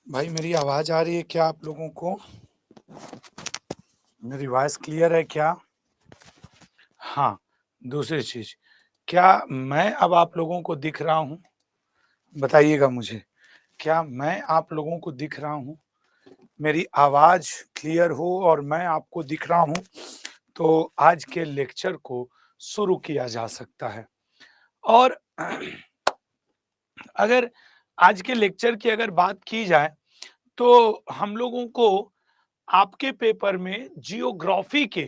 भाई मेरी आवाज आ रही है क्या आप लोगों को? मेरी वॉइस क्लियर है क्या? हाँ, दूसरी चीज, क्या मैं अब आप लोगों को दिख रहा हूँ? बताइएगा मुझे, क्या मैं आप लोगों को दिख रहा हूँ? मेरी आवाज क्लियर हो और मैं आपको दिख रहा हूँ, तो आज के लेक्चर को शुरू किया जा सकता है। और अगर आज के लेक्चर की अगर बात की जाए, तो हम लोगों को आपके पेपर में जियोग्राफी के,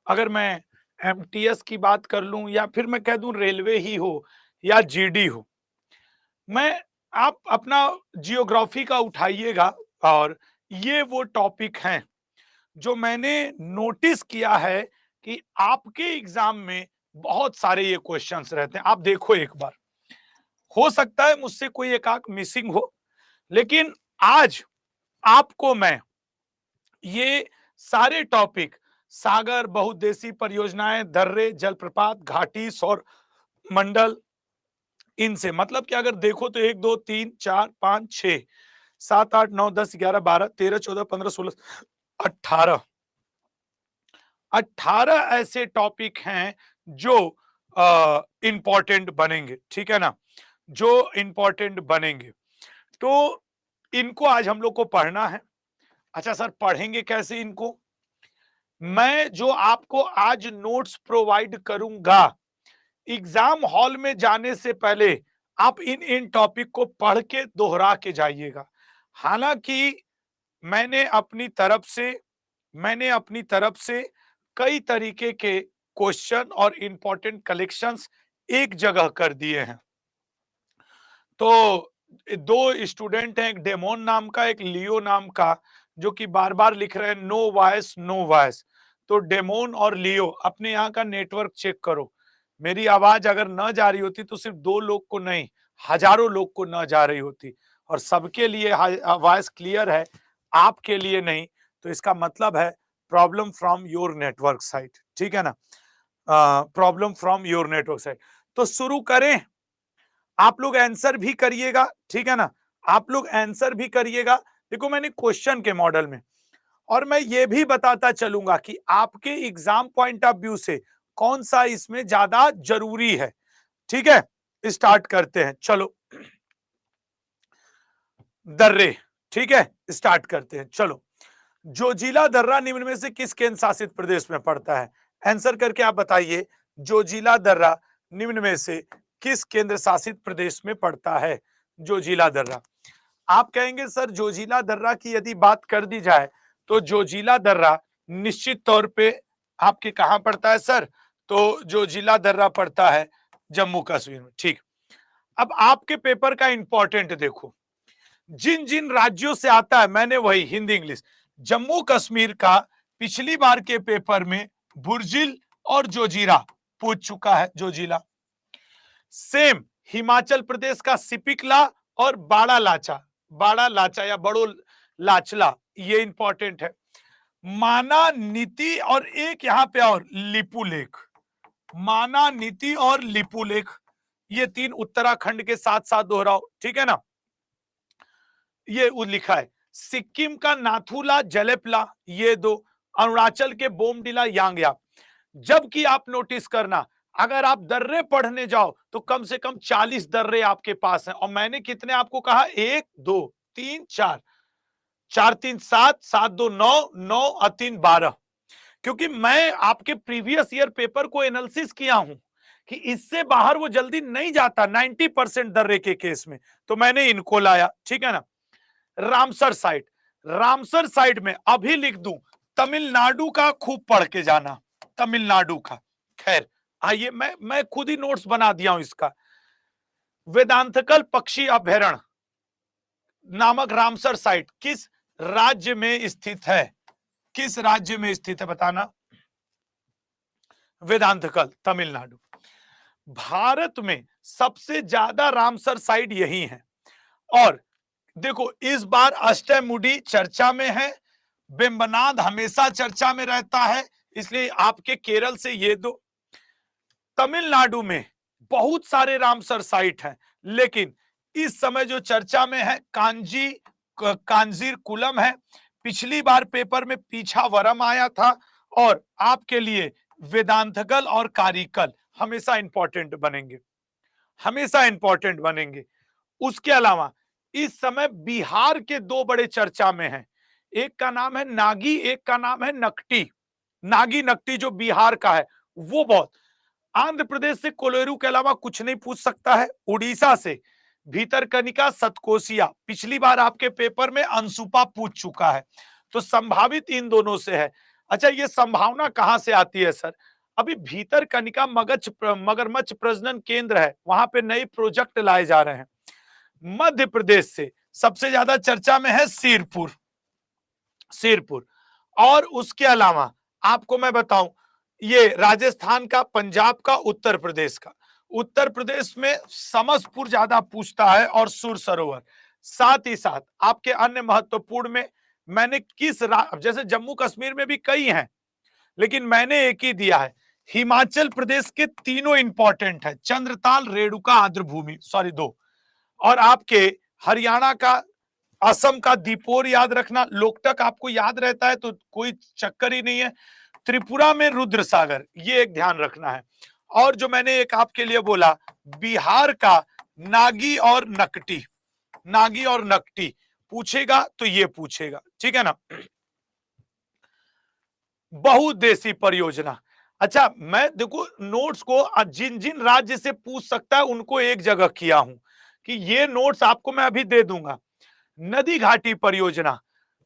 अगर मैं एमटीएस की बात कर लूं या फिर मैं कह दूं रेलवे ही हो या जीडी हो, मैं आप अपना जियोग्राफी का उठाइएगा। और ये वो टॉपिक हैं जो मैंने नोटिस किया है कि आपके एग्जाम में बहुत सारे ये क्वेश्चंस रहते हैं। आप देखो एक बार, हो सकता है मुझसे कोई एक आंक मिसिंग हो, लेकिन आज आपको मैं ये सारे टॉपिक, सागर, बहुउद्देशीय परियोजनाएं, दर्रे, जलप्रपात, घाटी, सौर मंडल, इनसे मतलब कि अगर देखो तो 1 2 3 4 5 6 7 8 9 10 11 12 13 14 15 16 18 18 ऐसे टॉपिक हैं जो इंपॉर्टेंट बनेंगे, ठीक है ना, जो इंपॉर्टेंट बनेंगे। तो इनको आज हम लोग को पढ़ना है। अच्छा सर, पढ़ेंगे कैसे इनको? मैं जो आपको आज नोट्स प्रोवाइड करूंगा, एग्जाम हॉल में जाने से पहले आप इन इन टॉपिक को पढ़ के दोहरा के जाइएगा। हालांकि मैंने अपनी तरफ से मैंने अपनी तरफ से कई तरीके के क्वेश्चन और इंपॉर्टेंट कलेक्शंस एक जगह कर दिए हैं। तो दो स्टूडेंट हैं, एक डेमोन नाम का, एक लियो नाम का, जो कि बार बार लिख रहे हैं नो वॉइस नो वॉइस। तो डेमोन और लियो, अपने यहाँ का नेटवर्क चेक करो। मेरी आवाज अगर न जा रही होती तो सिर्फ 2 लोग को नहीं, हजारों लोग को न जा रही होती, और सबके लिए वॉइस क्लियर है, आपके लिए नहीं। तो इसका मतलब है problem from your network site, ठीक है ना, problem from your network site. तो शुरू करें। आप लोग आंसर भी करिएगा, ठीक है ना, आप लोग आंसर भी करिएगा। देखो मैंने क्वेश्चन के मॉडल में, और मैं ये भी बताता चलूंगा कि आपके एग्जाम पॉइंट ऑफ व्यू से कौन सा इसमें ज्यादा जरूरी है। ठीक है, स्टार्ट करते हैं, चलो। दर्रे, ठीक है, स्टार्ट करते हैं, चलो। जोजिला दर्रा निम्न में से किस केंद्र शासित प्रदेश में पड़ता है? आंसर करके आप बताइए, जोजिला दर्रा निम्न में से किस केंद्र शासित प्रदेश में पड़ता है? जोजिला दर्रा। आप कहेंगे सर जोजिला दर्रा की यदि बात कर दी जाए तो जोजिला दर्रा निश्चित तौर पे आपके कहां पड़ता है सर? तो जोजिला दर्रा पड़ता है जम्मू कश्मीर में, ठीक। अब आपके पेपर का इंपॉर्टेंट देखो, जिन जिन राज्यों से आता है, मैंने वही हिंदी इंग्लिश, जम्मू कश्मीर का पिछली बार के पेपर में बुर्जिल और जोजिला पूछ चुका है, जोजिला। सेम हिमाचल प्रदेश का सिपिकला और बाड़ा लाचा या बड़ो लाचला, ये इंपॉर्टेंट है। माना नीति और एक यहां पे और लिपुलेख, माना नीति और लिपुलेख, ये 3 उत्तराखंड के साथ साथ दोहराओ, ठीक है ना। ये लिखा है सिक्किम का नाथुला जलेपला, ये 2, अरुणाचल के बोमडिला यांगयाप। जबकि आप नोटिस करना, अगर आप दर्रे पढ़ने जाओ तो कम से कम 40 दर्रे आपके पास हैं, और मैंने कितने आपको कहा? 1 2 3 4, 4 3 7, 7 2 9, 9 और 3 12। क्योंकि मैं आपके प्रीवियस ईयर पेपर को एनालिसिस किया हूं कि इससे बाहर वो जल्दी नहीं जाता 90% दर्रे के केस में, तो मैंने इनको लाया, ठीक है ना। रामसर साइट, रामसर साइट में अभी लिख दूं तमिलनाडु का, खूब पढ़ के जाना तमिलनाडु का। खैर आइए, मैं खुद ही नोट्स बना दिया हूं इसका। वेदांतकल पक्षी अभ्यारण्य नामक रामसर साइट किस राज्य में स्थित है? किस राज्य में स्थित है बताना? वेदांतकल तमिलनाडु। भारत में सबसे ज्यादा रामसर साइट यही है। और देखो इस बार अष्टमुडी चर्चा में है, बेम्बनाद हमेशा चर्चा में रहता है, इसलिए आपके केरल से ये 2। तमिलनाडु में बहुत सारे रामसर साइट हैं, लेकिन इस समय जो चर्चा में है कांजी कांजीर कुलम है। पिछली बार पेपर में पीछावरम आया था। और आपके लिए वेदांतगल और कारिकल हमेशा इंपॉर्टेंट बनेंगे, हमेशा इंपॉर्टेंट बनेंगे। उसके अलावा इस समय बिहार के दो बड़े चर्चा में हैं। एक का नाम है नागी, एक का नाम है नकटी। नागी नकटी जो बिहार का है वो बहुत। आंध्र प्रदेश से कोलेरू के अलावा कुछ नहीं पूछ सकता है। उड़ीसा से भीतरकनिका सतकोसिया, पिछली बार आपके पेपर में अंशुपा पूछ चुका है, तो संभावित इन दोनों से है। अच्छा, ये संभावना कहां से आती है सर? अभी भीतरकनिका मगरमच्छ प्रजनन केंद्र है, वहां पे नए प्रोजेक्ट लाए जा रहे हैं। मध्य प्रदेश से सबसे ज्यादा चर्चा में है सिरपुर, सिरपुर। और उसके अलावा आपको मैं बताऊं, ये राजस्थान का, पंजाब का, उत्तर प्रदेश का। उत्तर प्रदेश में समसपुर ज्यादा पूछता है और सुर सरोवर। साथ ही साथ आपके अन्य महत्वपूर्ण में मैंने जैसे जम्मू कश्मीर में भी कई हैं, लेकिन मैंने एक ही दिया है। हिमाचल प्रदेश के तीनों इंपॉर्टेंट है, चंद्रताल, रेणुका, आर्द्रभूमि, सॉरी 2। और आपके हरियाणा का, असम का दीपोर याद रखना। लोकटक आपको याद रहता है तो कोई चक्कर ही नहीं है। त्रिपुरा में रुद्र सागर, ये एक ध्यान रखना है। और जो मैंने एक आपके लिए बोला, बिहार का नागी और नकटी, नागी और नकटी पूछेगा तो ये पूछेगा, ठीक है ना। बहुउद्देशीय परियोजना। अच्छा, मैं देखो नोट्स को जिन जिन राज्य से पूछ सकता है उनको एक जगह किया हूं कि ये नोट्स आपको मैं अभी दे दूंगा। नदी घाटी परियोजना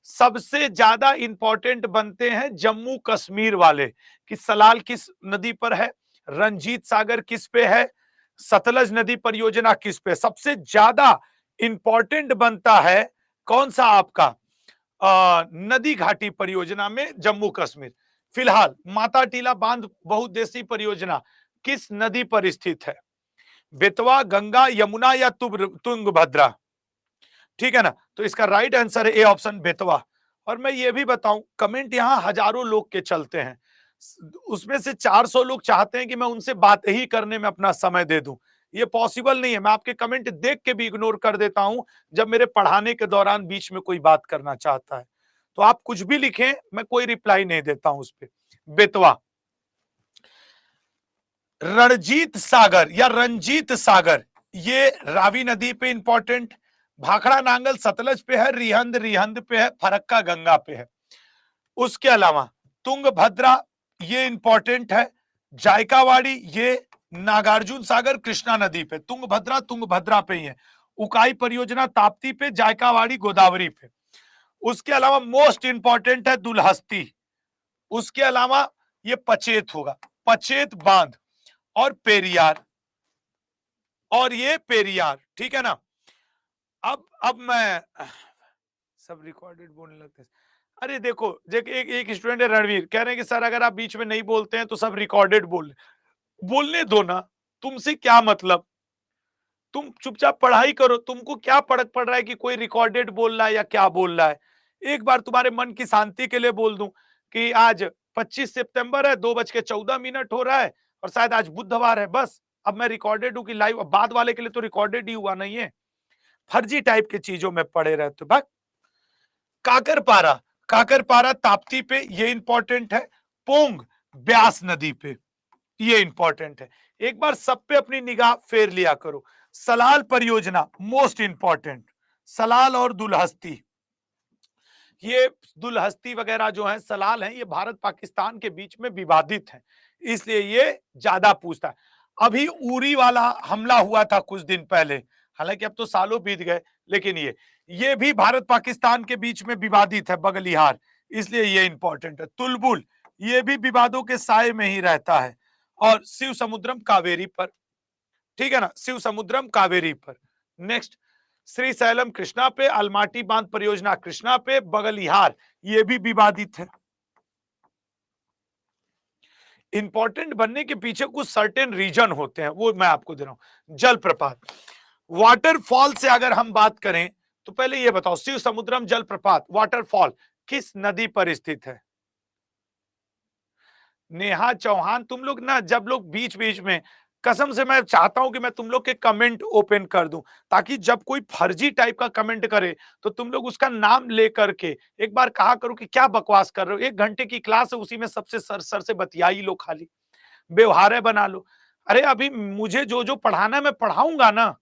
सबसे ज्यादा इंपॉर्टेंट बनते हैं जम्मू कश्मीर वाले, कि सलाल किस नदी पर है, रंजीत सागर किस पे है, सतलज नदी परियोजना किस पे। सबसे ज्यादा इंपॉर्टेंट बनता है कौन सा आपका नदी घाटी परियोजना में जम्मू कश्मीर। फिलहाल माता टीला बांध बहुउद्देशीय परियोजना किस नदी पर स्थित है? बेतवा, गंगा, यमुना या तुंगभद्रा? ठीक है ना, तो इसका राइट आंसर है ए ऑप्शन, बेतवा। और मैं ये भी बताऊं, कमेंट यहां हजारों लोग के चलते हैं, उसमें से 400 लोग चाहते हैं कि मैं उनसे बात ही करने में अपना समय दे दूं। ये पॉसिबल नहीं है, मैं आपके कमेंट देख के भी इग्नोर कर देता हूं जब मेरे पढ़ाने के दौरान बीच में कोई बात करना चाहता है। तो आप कुछ भी लिखें, मैं कोई रिप्लाई नहीं देता हूं उस पर। बेतवा। रणजीत सागर या रंजीत सागर, ये रावी नदी पे इंपॉर्टेंट। भाखड़ा नांगल सतलज पे है, रिहंद रिहंद पे है, फरक्का गंगा पे है। उसके अलावा तुंगभद्रा ये इंपॉर्टेंट है। जायकावाड़ी ये नागार्जुन सागर कृष्णा नदी पे, तुंगभद्रा पे ही है। उकाई परियोजना ताप्ती पे, जायकावाड़ी गोदावरी पे। उसके अलावा मोस्ट इंपॉर्टेंट है दुलहस्ती। उसके अलावा ये पचेत होगा, पचेत बांध और पेरियार, और ये पेरियार, ठीक है ना। अब मैं सब रिकॉर्डेड बोलने लगते हैं। अरे देखो, एक स्टूडेंट है रणवीर, कह रहे हैं कि सर अगर आप बीच में नहीं बोलते हैं तो सब रिकॉर्डेड बोलने दो ना, तुमसे क्या मतलब, तुम चुपचाप पढ़ाई करो, तुमको क्या फर्क पड़ रहा है कि कोई रिकॉर्डेड बोल रहा है या क्या बोल रहा है। एक बार तुम्हारे मन की शांति के लिए बोल दूं कि आज 25 सितंबर है, 2:14 हो रहा है और शायद आज बुधवार है, बस। अब मैं रिकॉर्डेड हूं कि लाइव, बाद वाले के लिए तो रिकॉर्डेड ही हुआ नहीं है। फर्जी टाइप की चीजों में पड़े रहते हो। काकरपारा, काकरपारा ताप्ती पे, ये इंपॉर्टेंट है। पोंग ब्यास नदी पे, ये इंपॉर्टेंट है। एक बार सब पे अपनी निगाह फेर लिया करो। सलाल परियोजना मोस्ट इंपॉर्टेंट, सलाल और दुलहस्ती। ये दुलहस्ती वगैरह जो है, सलाल है, ये भारत पाकिस्तान के बीच में विवादित है, इसलिए ये ज्यादा पूछता है। अभी उरी वाला हमला हुआ था कुछ दिन पहले, हालांकि अब तो सालों बीत गए, लेकिन ये भी भारत पाकिस्तान के बीच में विवादित है, बगलिहार, इसलिए ये इंपॉर्टेंट है। तुलबुल ये भी विवादों के साए में ही रहता है। और शिव समुद्रम कावेरी पर, ठीक है ना, शिव समुद्रम कावेरी पर। नेक्स्ट, श्रीशैलम कृष्णा पे, अलमाटी बांध परियोजना कृष्णा पे, बगलिहार ये भी विवादित है। इंपॉर्टेंट बनने के पीछे कुछ सर्टेन रीजन होते हैं, वो मैं आपको दे रहा हूं। जलप्रपात, वाटरफॉल से अगर हम बात करें तो पहले ये बताओ, शिव समुद्रम जलप्रपात वाटरफॉल किस नदी पर स्थित है? नेहा चौहान, तुम लोग ना जब लोग बीच बीच में कसम से मैं चाहता हूं कि मैं तुम लोग के कमेंट ओपन कर दूं, ताकि जब कोई फर्जी टाइप का कमेंट करे तो तुम लोग उसका नाम लेकर के एक बार कहा करो कि क्या बकवास कर रहे हो, 1 घंटे की क्लास है, उसी में सबसे सर सर से बतियाई लो, खाली व्यवहार बना लो। अरे अभी मुझे जो जो पढ़ाना है मैं पढ़ाऊंगा ना,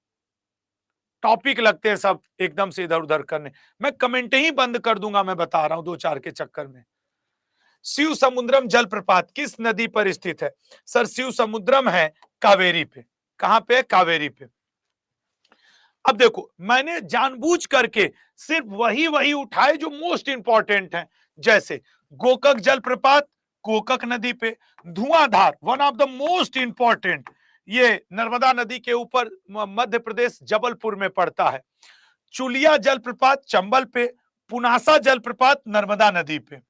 टॉपिक लगते हैं सब एकदम से इधर उधर करने, मैं कमेंट ही बंद कर दूंगा, मैं बता रहा हूं 2-4 के चक्कर में। शिव समुद्रम जलप्रपात किस नदी पर स्थित है? सर शिव समुद्रम है कावेरी पे। कहां पे है? कावेरी पे। अब देखो मैंने जानबूझ करके सिर्फ वही वही उठाए जो मोस्ट इंपॉर्टेंट है, जैसे गोकक जलप्रपात गोकक नदी पे, धुआंधार one of the most important, ये नर्मदा नदी के ऊपर मध्य प्रदेश जबलपुर में पड़ता है। चुलिया जलप्रपात चंबल पे, पुनासा जलप्रपात नर्मदा नदी पे।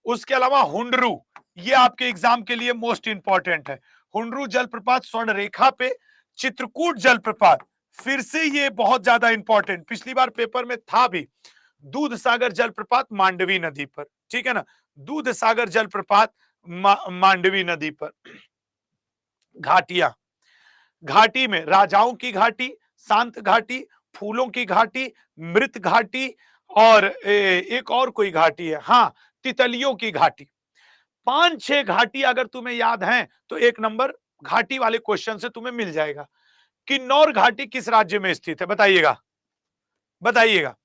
उसके अलावा हुंडरू, ये आपके एग्जाम के लिए मोस्ट इंपॉर्टेंट है। हुंडरू जलप्रपात स्वर्ण रेखा पे, चित्रकूट जलप्रपात फिर से ये बहुत ज्यादा इंपॉर्टेंट, पिछली बार पेपर में था भी। दूध सागर जलप्रपात मांडवी नदी पर, ठीक है ना, दूध सागर जलप्रपात मांडवी नदी पर। घाटियां, घाटी में राजाओं की घाटी, शांत घाटी, फूलों की घाटी, मृत घाटी, और एक और कोई घाटी है, हाँ तितलियों की घाटी। 5-6 घाटी अगर तुम्हें याद हैं तो 1 नंबर घाटी वाले क्वेश्चन से तुम्हें मिल जाएगा। किन्नौर घाटी किस राज्य में स्थित है? बताइएगा, बताइएगा।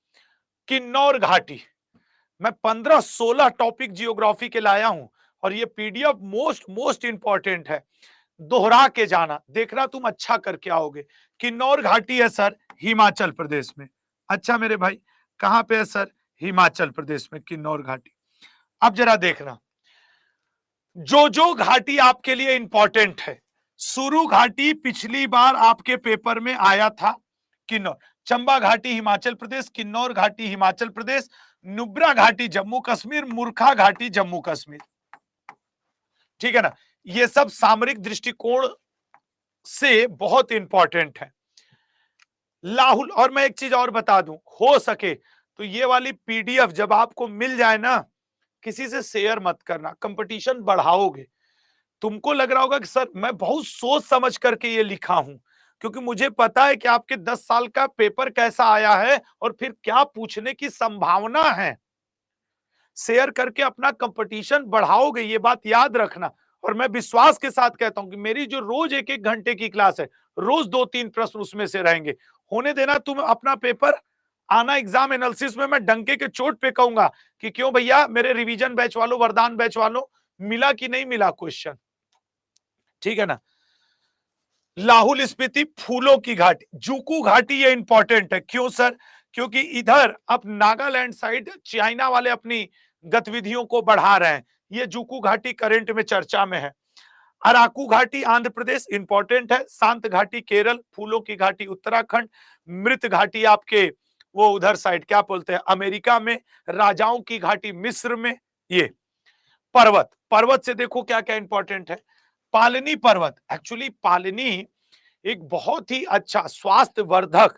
किन्नौर घाटी, मैं 15-16 टॉपिक जियोग्राफी के लाया हूं, और ये पीडीएफ मोस्ट मोस्ट इंपॉर्टेंट है, दोहरा के जाना, देखना तुम अच्छा करके आओगे। किन्नौर घाटी है सर हिमाचल प्रदेश में। अच्छा मेरे भाई, कहां पे है सर? हिमाचल प्रदेश में किन्नौर घाटी। अब जरा देखना, जो घाटी आपके लिए इंपॉर्टेंट है, सुरु घाटी पिछली बार आपके पेपर में आया था, किन्नौर। चंबा घाटी हिमाचल प्रदेश, किन्नौर घाटी हिमाचल प्रदेश, नुब्रा घाटी जम्मू कश्मीर, मूर्खा घाटी जम्मू कश्मीर, ठीक है ना। ये सब सामरिक दृष्टिकोण से बहुत इंपॉर्टेंट है। लाहुल, और मैं एक चीज और बता दूं, हो सके तो ये वाली पीडीएफ जब आपको मिल जाए ना, किसी से शेयर मत करना, कंपटीशन बढ़ाओगे। तुमको लग रहा होगा कि सर मैं बहुत सोच समझ करके ये लिखा हूं, क्योंकि मुझे पता है कि आपके 10 साल का पेपर कैसा आया है और फिर क्या पूछने की संभावना है। शेयर करके अपना कंपटीशन बढ़ाओगे, ये बात याद रखना। और मैं विश्वास के साथ कहता हूं कि मेरी जो रोज 1-1 घंटे की क्लास है, रोज 2-3 प्रश्न उसमें से रहेंगे। होने देना तुम अपना पेपर, आना एग्जाम एनालिसिस में मैं डंके के चोट पे कहूंगा कि क्यों भैया मेरे रिवीजन बैच वालों, वरदान बैच वालों, मिला कि नहीं मिला क्वेश्चन, ठीक है ना। लाहुल स्पीति फूलों की घाटी, जुकू घाटी, ये इंपॉर्टेंट है। क्यों सर? क्योंकि इधर अब नागालैंड साइड चाइना वाले अपनी गतिविधियों को बढ़ा रहे हैं, ये जुकू घाटी करंट में चर्चा में है। अराकू घाटी आंध्र प्रदेश इंपॉर्टेंट है। शांत घाटी केरल, फूलों की घाटी उत्तराखंड, मृत घाटी आपके वो उधर साइड क्या बोलते हैं अमेरिका में, राजाओं की घाटी मिस्र में। ये पर्वत, पर्वत से देखो क्या क्या इंपॉर्टेंट है। पालनी पर्वत, एक्चुअली पालनी एक बहुत ही अच्छा स्वास्थ्य वर्धक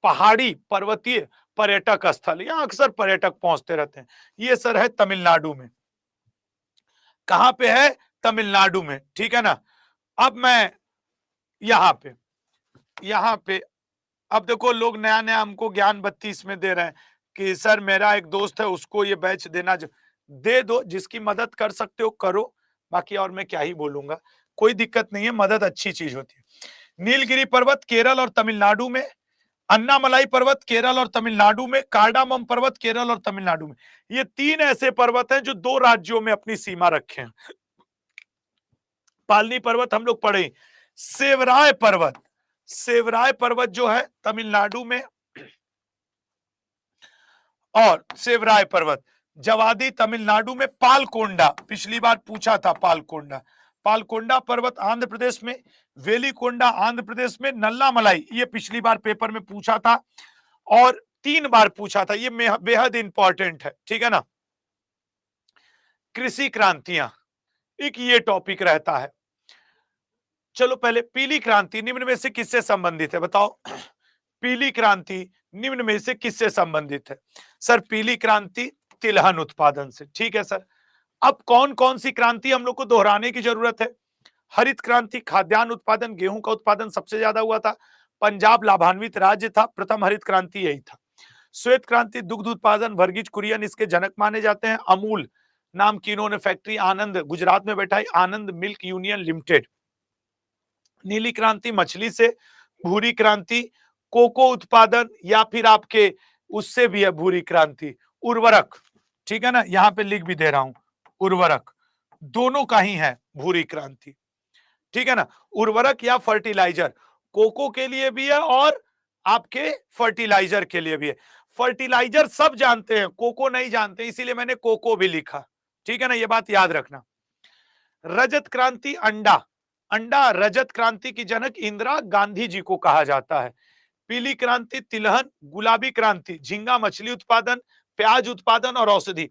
पहाड़ी पर्वतीय पर्यटक स्थल, यहां अक्सर पर्यटक पहुंचते रहते हैं। ये सर है तमिलनाडु में। कहां पे है? तमिलनाडु में, ठीक है ना। अब मैं यहां पे अब देखो लोग नया नया हमको ज्ञान बत्ती इसमें दे रहे हैं कि सर मेरा एक दोस्त है उसको ये बैच देना, दे दो, जिसकी मदद कर सकते हो करो, बाकी और मैं क्या ही बोलूंगा, कोई दिक्कत नहीं है, मदद अच्छी चीज होती है। नीलगिरी पर्वत केरल और तमिलनाडु में, अन्नामलाई पर्वत केरल और तमिलनाडु में, कार्डामम पर्वत केरल और तमिलनाडु में। ये 3 ऐसे पर्वत हैं जो 2 राज्यों में अपनी सीमा रखे हैं। पालनी पर्वत हम लोग पढ़े, सेवराय पर्वत, सेवराय पर्वत जो है तमिलनाडु में, और सेवराय पर्वत जवादी तमिलनाडु में, पालकोंडा पिछली बार पूछा था, पालकोंडा, पालकोंडा पर्वत आंध्र प्रदेश में, वेलिकोंडा आंध्र प्रदेश में, नल्लामलाई ये पिछली बार पेपर में पूछा था और 3 बार पूछा था, ये बेहद इंपॉर्टेंट है, ठीक है ना। कृषि क्रांतियां, एक ये टॉपिक रहता है। चलो पहले पीली क्रांति निम्न में से किससे संबंधित है? बताओ पीली क्रांति निम्न में से किससे संबंधित है? सर पीली क्रांति तिलहन उत्पादन से, ठीक है सर। अब कौन कौन सी क्रांति हम लोग को दोहराने की जरूरत है? हरित क्रांति, खाद्यान्न उत्पादन, गेहूं का उत्पादन सबसे ज्यादा हुआ था। पंजाब लाभान्वित राज्य था, प्रथम हरित क्रांति यही था। श्वेत क्रांति, दुग्ध उत्पादन, वर्गीज कुरियन इसके जनक माने जाते हैं। अमूल नाम की इन्होंने फैक्ट्री आनंद गुजरात में बैठाई, आनंद मिल्क यूनियन लिमिटेड। नीली क्रांति मछली से, भूरी क्रांति कोको उत्पादन या फिर आपके उससे भी है भूरी क्रांति उर्वरक, ठीक है ना, यहां पे लिख भी दे रहा हूं उर्वरक, दोनों का ही है भूरी क्रांति, ठीक है ना। उर्वरक या फर्टिलाइजर कोको के लिए भी है और आपके फर्टिलाइजर के लिए भी है। फर्टिलाइजर सब जानते हैं, कोको नहीं जानते, इसीलिए मैंने कोको भी लिखा, ठीक है ना, ये बात याद रखना। रजत क्रांति अंडा, अंडा रजत क्रांति की जनक इंदिरा गांधी जी को कहा जाता है। पीली क्रांति तिलहन, गुलाबी क्रांति झींगा मछली उत्पादन, प्याज उत्पादन और औषधि।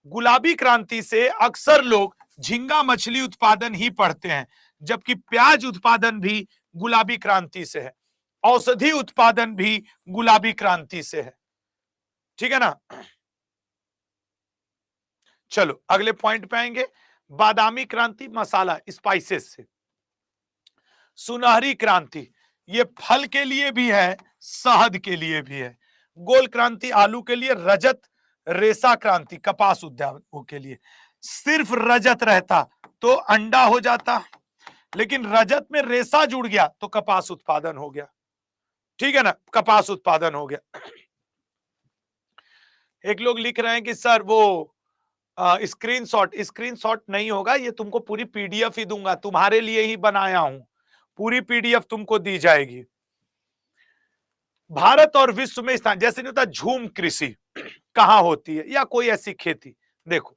गुलाबी क्रांति से अक्सर लोग झींगा मछली उत्पादन ही पढ़ते हैं, जबकि प्याज उत्पादन भी गुलाबी क्रांति से है, औषधि उत्पादन भी गुलाबी क्रांति से है, ठीक है ना। चलो अगले पॉइंट पे आएंगे। बादामी क्रांति मसाला स्पाइसेस से। सुनहरी क्रांति ये फल के लिए भी है, शहद के लिए भी है। गोल क्रांति आलू के लिए। रजत रेशा क्रांति कपास उद्यानों के लिए। सिर्फ रजत रहता तो अंडा हो जाता, लेकिन रजत में रेशा जुड़ गया तो कपास उत्पादन हो गया, ठीक है ना, कपास उत्पादन हो गया। एक लोग लिख रहे हैं कि सर वो स्क्रीनशॉट नहीं होगा, ये तुमको पूरी पीडीएफ ही दूंगा, तुम्हारे लिए ही बनाया हूं, पूरी पीडीएफ तुमको दी जाएगी। भारत और विश्व में स्थान, जैसे नहीं होता झूम कृषि कहां होती है या कोई ऐसी खेती। देखो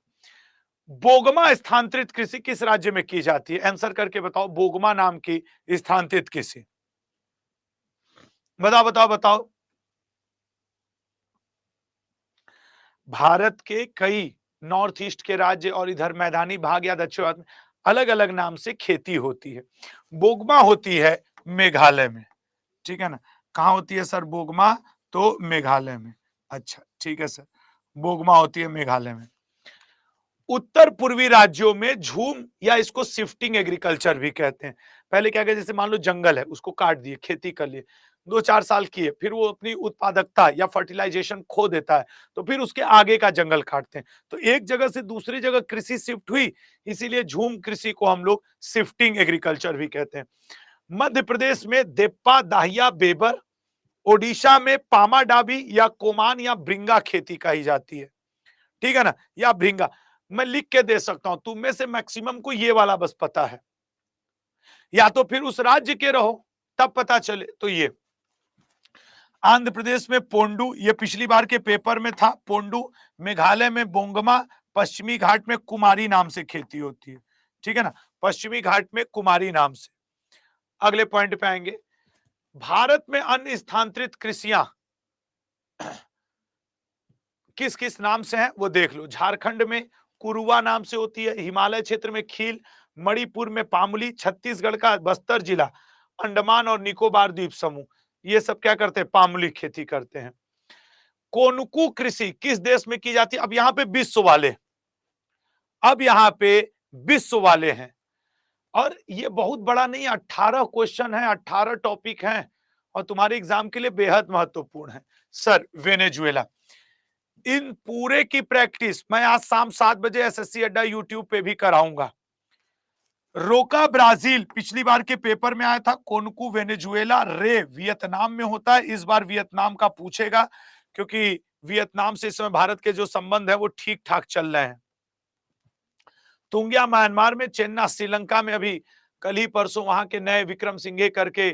बोगमा स्थानांतरित कृषि किस राज्य में की जाती है, आंसर करके बताओ। बोगमा नाम की स्थानांतरित कृषि, बताओ बताओ बताओ। भारत के कई नॉर्थ ईस्ट के राज्य और इधर मैदानी भाग या दक्षिण भारत में अलग अलग नाम से खेती होती है। बोगमा होती है मेघालय में, ठीक है ना। कहां होती है सर बोगमा, तो मेघालय में। अच्छा ठीक है सर, बोगमा होती है मेघालय में। उत्तर पूर्वी राज्यों में झूम या इसको शिफ्टिंग एग्रीकल्चर भी कहते हैं। पहले क्या कहते हैं, जैसे मान लो जंगल है उसको काट दिए, खेती कर लिए, 2-4 साल किए, फिर वो अपनी उत्पादकता या फर्टिलाइजेशन खो देता है, तो फिर उसके आगे का जंगल काटते हैं। तो एक जगह से दूसरी जगह कृषि शिफ्ट हुई, इसीलिए झूम कृषि को हम लोग शिफ्टिंग एग्रीकल्चर भी कहते हैं। मध्य प्रदेश में देप्पा दाहिया बेबर, ओडिशा में पामा डाबी या कोमान या भृंगा खेती कही जाती है, ठीक है ना, या भृंगा। मैं लिख के दे सकता हूं, तुम में से मैक्सिमम को ये वाला बस पता है, या तो फिर उस राज्य के रहो तब पता चले। तो ये आंध्र प्रदेश में पोंडू, ये पिछली बार के पेपर में था पोंडू। मेघालय में बोंगमा, पश्चिमी घाट में कुमारी नाम से खेती होती है, ठीक है ना, पश्चिमी घाट में कुमारी नाम से। अगले पॉइंट पे आएंगे। भारत में अन्य स्थानांतरित कृषियां किस किस नाम से हैं वो देख लो। झारखंड में कुरुआ नाम से होती है, हिमालय क्षेत्र में खील, मणिपुर में पामुली, छत्तीसगढ़ का बस्तर जिला, अंडमान और निकोबार द्वीप समूह, ये सब क्या करते हैं, पामुली खेती करते हैं। कोनुकू कृषि किस देश में की जाती है, अब यहाँ पे विश्व वाले, अब यहाँ पे विश्व वाले हैं, और ये बहुत बड़ा नहीं, 18 क्वेश्चन है, 18 टॉपिक हैं और तुम्हारे एग्जाम के लिए बेहद महत्वपूर्ण है। सर वेनेजुएला, इन पूरे की प्रैक्टिस मैं आज शाम 7 बजे एसएससी अड्डा यूट्यूब पे भी कराऊंगा। रोका ब्राजील पिछली बार के पेपर में आया था, कोनकू वेनेजुएला, रे वियतनाम में होता है। इस बार वियतनाम का पूछेगा, क्योंकि वियतनाम से इस समय भारत के जो संबंध है वो ठीक ठाक चल रहे हैं। तुंगिया म्यांमार में, चेन्ना श्रीलंका में, अभी कल ही परसों वहां के नए विक्रम सिंघे करके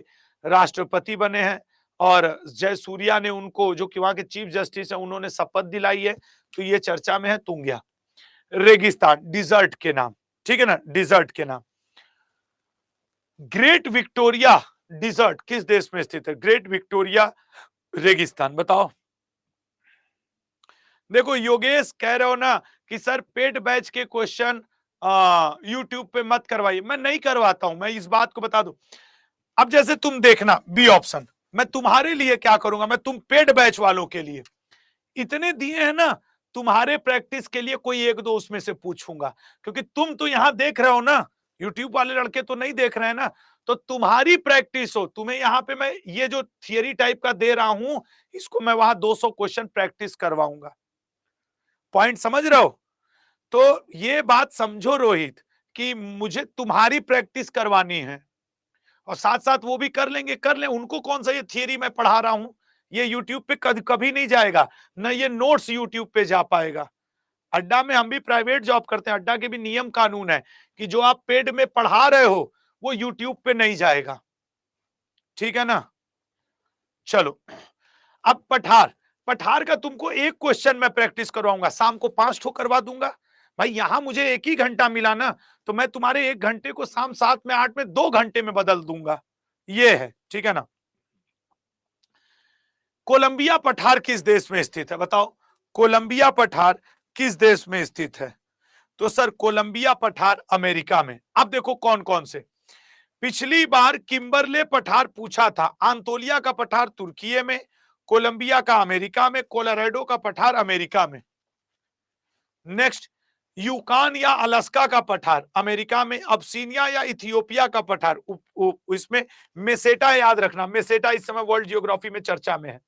राष्ट्रपति बने हैं, और जय सूर्या ने उनको, जो कि वहां के चीफ जस्टिस है, उन्होंने शपथ दिलाई है, तो ये चर्चा में है। तुंगिया रेगिस्तान, डिजर्ट के नाम, ठीक है ना, डिजर्ट के नाम। ग्रेट विक्टोरिया डिजर्ट किस देश में स्थित है, ग्रेट विक्टोरिया रेगिस्तान, बताओ। देखो योगेश कह रहे हो ना कि सर पेड बैच के क्वेश्चन यूट्यूब पे मत करवाइए, मैं नहीं करवाता हूं, मैं इस बात को बता दूं। अब जैसे तुम देखना बी ऑप्शन, मैं तुम्हारे लिए क्या करूंगा, मैं तुम पेड बैच वालों के लिए इतने दिए हैं ना, तुम्हारे प्रैक्टिस के लिए कोई एक दो उसमें से पूछूंगा, क्योंकि तुम तो यहां देख रहे हो ना, यूट्यूब वाले लड़के तो नहीं देख रहे हैं ना, तो तुम्हारी प्रैक्टिस हो, तुम्हें यहाँ पे मैं ये जो थियरी टाइप का दे रहा हूं, इसको मैं वहां 200 क्वेश्चन प्रैक्टिस करवाऊंगा। पॉइंट समझ रहे हो? तो ये बात समझो रोहित, कि मुझे तुम्हारी प्रैक्टिस करवानी है, और साथ साथ वो भी कर लेंगे, कर ले, उनको कौन सा ये थियरी मैं पढ़ा रहा हूं, ये यूट्यूब पे कभी नहीं जाएगा, ना ये नोट्स यूट्यूब पे जा पाएगा। अड्डा में हम भी प्राइवेट जॉब करते हैं, अड्डा के भी नियम कानून है कि जो आप पेड में पढ़ा रहे हो वो यूट्यूब पे नहीं जाएगा, ठीक है ना? चलो, अब पठार, पठार का तुमको एक क्वेश्चन मैं प्रैक्टिस करवाऊंगा, शाम को 5 ठो करवा दूंगा। भाई यहां मुझे 1 ही घंटा मिला ना, तो मैं तुम्हारे 1 घंटे को शाम 7 में 8 में 2 घंटे में बदल दूंगा, ये है, ठीक है ना? कोलंबिया पठार किस देश में स्थित है, बताओ? कोलंबिया पठार किस देश में स्थित है? तो सर कोलंबिया पठार अमेरिका में। अब देखो कौन कौन से, पिछली बार किम्बरले पठार पूछा था, आंतोलिया का पठार तुर्की में, कोलंबिया का अमेरिका में, कोलोराडो का पठार अमेरिका में। नेक्स्ट, यूकान या अलास्का का पठार अमेरिका में, अब्सीनिया या इथियोपिया का पठार इसमें मेसेटा, याद रखना मेसेटा इस समय वर्ल्ड जियोग्राफी में चर्चा में है,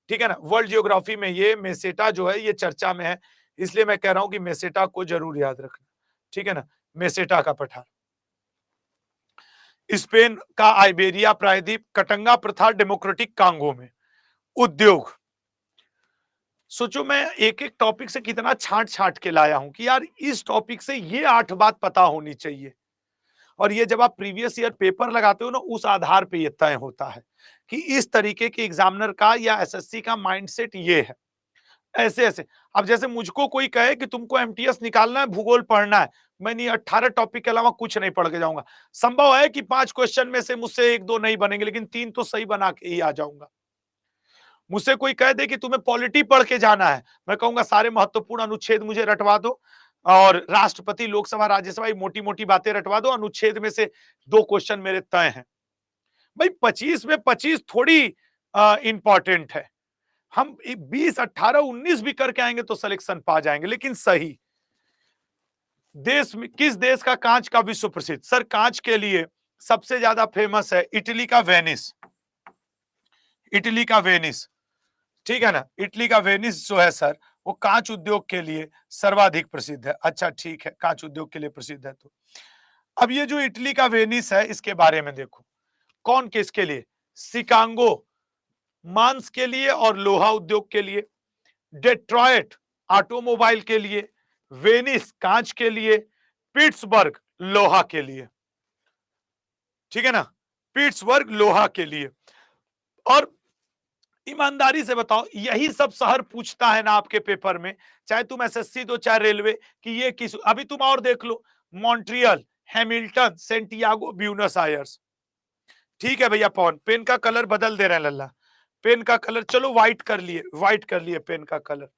ठीक है ना? वर्ल्ड जियोग्राफी में ये मेसेटा जो है ये चर्चा में है, इसलिए मैं कह रहा हूं कि मेसेटा को जरूर याद रखना, ठीक है ना? मेसेटा का पठार। स्पेन का आइबेरिया प्रायद्वीप, कटंगा प्रथा डेमोक्रेटिक कांगो में। उद्योग, सोचो मैं एक एक टॉपिक से कितना छांट छांट के लाया हूं कि यार इस टॉपिक से ये 8 बात पता होनी चाहिए, और ये जब आप प्रीवियस ईयर पेपर लगाते हो ना, उस आधार पे ये तय होता है कि इस तरीके के एग्जामिनर का या एसएससी का माइंडसेट ये है, ऐसे ऐसे। अब जैसे मुझको कोई कहे कि तुमको एमटीएस निकालना है, भूगोल पढ़ना है, मैं नहीं 18 टॉपिक के अलावा कुछ नहीं पढ़ के जाऊंगा। संभव है कि 5 क्वेश्चन में से मुझसे 1-2 नहीं बनेंगे, लेकिन 3 तो सही बना के ही आ जाऊंगा। मुझसे कोई कह दे कि तुम्हें पॉलिटी पढ़ के जाना है, मैं कहूंगा सारे महत्वपूर्ण अनुच्छेद मुझे रटवा दो, और राष्ट्रपति, लोकसभा, राज्यसभा, मोटी मोटी बातें रटवा दो, अनुच्छेद में से 2 क्वेश्चन मेरे तय हैं। भाई 25 में 25 थोड़ी इंपॉर्टेंट है, हम 20, 18, 19 भी करके आएंगे तो सिलेक्शन पा जाएंगे, लेकिन सही। देश में किस देश का कांच का विश्व प्रसिद्ध? सर कांच के लिए सबसे ज्यादा फेमस है इटली का वेनिस, इटली का वेनिस, ठीक है ना? इटली का वेनिस जो है सर, वो कांच उद्योग के लिए सर्वाधिक प्रसिद्ध है। अच्छा ठीक है, कांच उद्योग के लिए प्रसिद्ध है। तो अब ये जो इटली का वेनिस है, इसके बारे में देखो, कौन किसके लिए? शिकागो मांस के लिए और लोहा उद्योग के लिए, डेट्रॉयट ऑटोमोबाइल के लिए, वेनिस कांच के लिए, पिट्सबर्ग लोहा के लिए, ठीक है ना? पिट्सबर्ग लोहा के लिए। और ईमानदारी से बताओ, यही सब शहर पूछता है ना आपके पेपर में, चाहे तुम एसएससी दो चाहे रेलवे, कि ये किस, अभी तुम और देख लो, Montreal, Hamilton, Santiago, Buenos Aires. ठीक है भैया पवन, पेन का कलर बदल दे रहे हैं लल्ला, पेन का कलर चलो व्हाइट कर लिए, व्हाइट कर लिए पेन का कलर।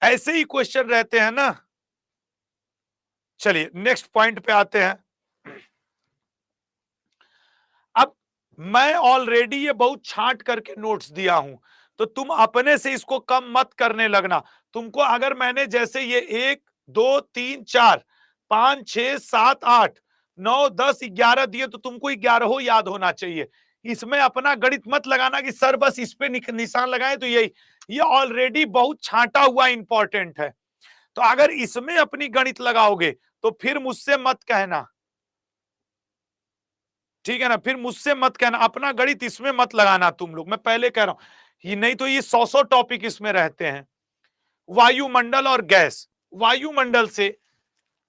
ऐसे ही क्वेश्चन रहते हैं ना। चलिए नेक्स्ट पॉइंट पे आते हैं। अब मैं ऑलरेडी ये बहुत छांट करके नोट्स दिया हूं, तो तुम अपने से इसको कम मत करने लगना। तुमको अगर मैंने जैसे ये 1 2 3 4 5 6 7 8 9 10 11 दिए, तो तुमको 11 याद होना चाहिए। इसमें अपना गणित मत लगाना कि सर बस इस पे निशान लगाए तो यही, ये ऑलरेडी बहुत छांटा हुआ इंपॉर्टेंट है। तो अगर इसमें अपनी गणित लगाओगे तो फिर मुझसे मत कहना, ठीक है ना? फिर मुझसे मत कहना, अपना गणित इसमें मत लगाना तुम लोग, मैं पहले कह रहा हूं। ये नहीं तो ये 100 टॉपिक इसमें रहते हैं। वायुमंडल और गैस, वायुमंडल से,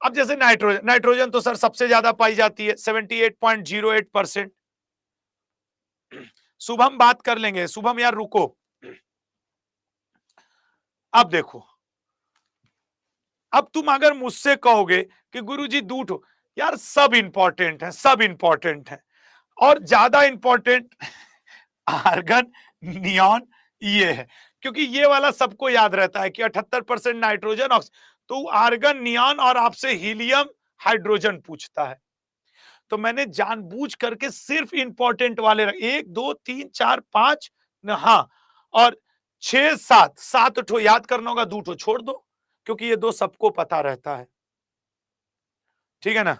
अब जैसे नाइट्रोजन, नाइट्रोजन तो सर सबसे ज्यादा पाई जाती है 78.08%। शुभम बात कर लेंगे, शुभम यार रुको। अब देखो, अब तुम अगर मुझसे कहोगे कि गुरुजी दूठो, यार सब इंपॉर्टेंट है, सब इंपॉर्टेंट है, और ज्यादा इंपॉर्टेंट आर्गन, नियॉन, ये है, क्योंकि ये वाला सबको याद रहता है कि 78% नाइट्रोजन, तो आर्गन, नियॉन और आपसे हीलियम, हाइड्रोजन पूछता है। तो मैंने जानबूझ करके सिर्फ इंपॉर्टेंट वाले 1 2 3 4 5, हाँ, और 6 7 7 ठो याद करना होगा, 2 ठो छोड़ दो, क्योंकि ये 2 सबको पता रहता है, ठीक है ना?